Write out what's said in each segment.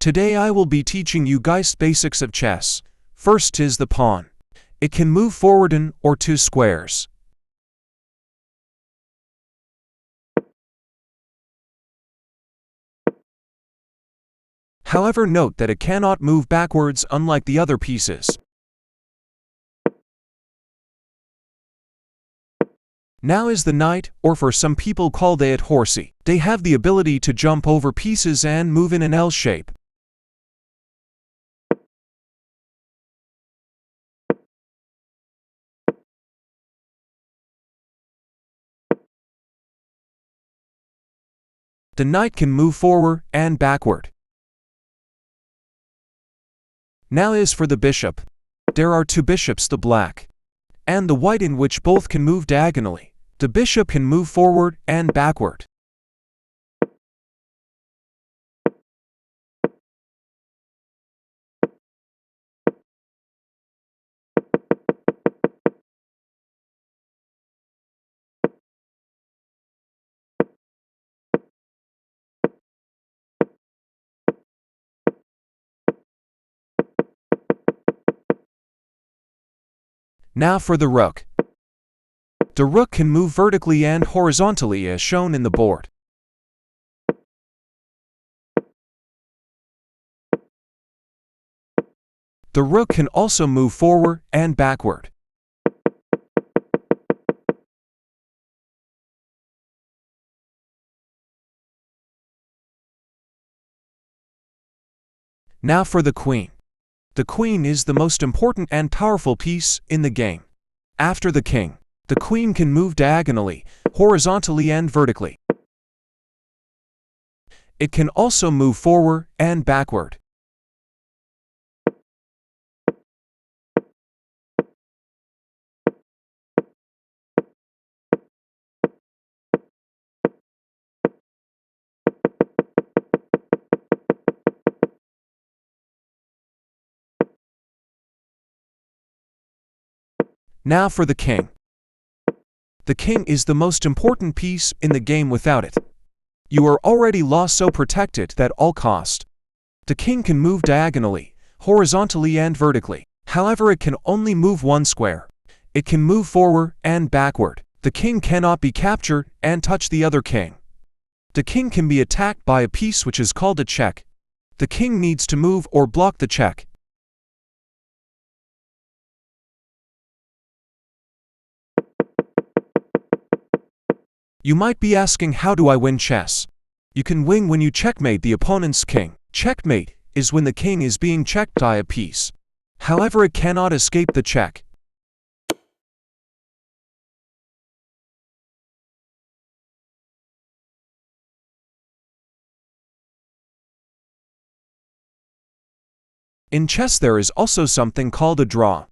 Today I will be teaching you guys basics of chess. First is the pawn. It can move forward 1 or 2 squares. However, note that it cannot move backwards unlike the other pieces. Now is the knight, or for some people call they it horsey. They have the ability to jump over pieces and move in an L shape. The knight can move forward and backward. Now is for the bishop. There are 2 bishops, the black and the white, in which both can move diagonally. The bishop can move forward and backward. Now for the rook. The rook can move vertically and horizontally as shown in the board. The rook can also move forward and backward. Now for the queen. The queen is the most important and powerful piece in the game. After the king, the queen can move diagonally, horizontally and vertically. It can also move forward and backward. Now for the king. The king is the most important piece in the game. Without it, you are already lost, so protect it at all cost. The king can move diagonally, horizontally and vertically. However, it can only move 1 square. It can move forward and backward. The king cannot be captured and touch the other king. The king can be attacked by a piece which is called a check. The king needs to move or block the check. You might be asking, how do I win chess? You can win when you checkmate the opponent's king. Checkmate is when the king is being checked by a piece. However, it cannot escape the check. In chess there is also something called a draw,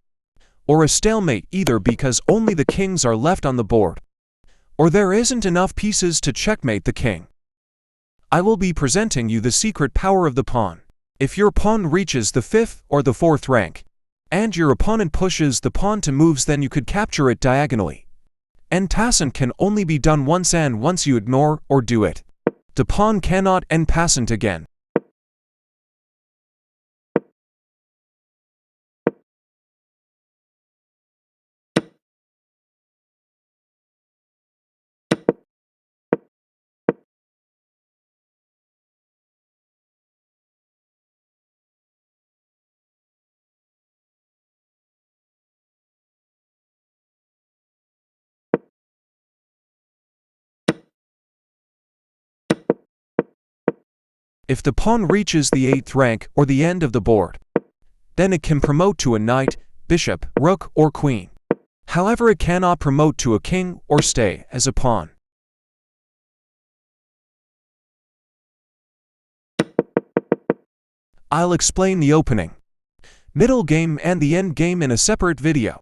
or a stalemate, either because only the kings are left on the board, or there isn't enough pieces to checkmate the king. I will be presenting you the secret power of the pawn. If your pawn reaches the 5th or the 4th rank, and your opponent pushes the pawn to moves, then you could capture it diagonally. En passant can only be done once, and once you ignore or do it, the pawn cannot en passant again. If the pawn reaches the 8th rank or the end of the board, then it can promote to a knight, bishop, rook, or queen. However, it cannot promote to a king or stay as a pawn. I'll explain the opening, middle game and the end game in a separate video.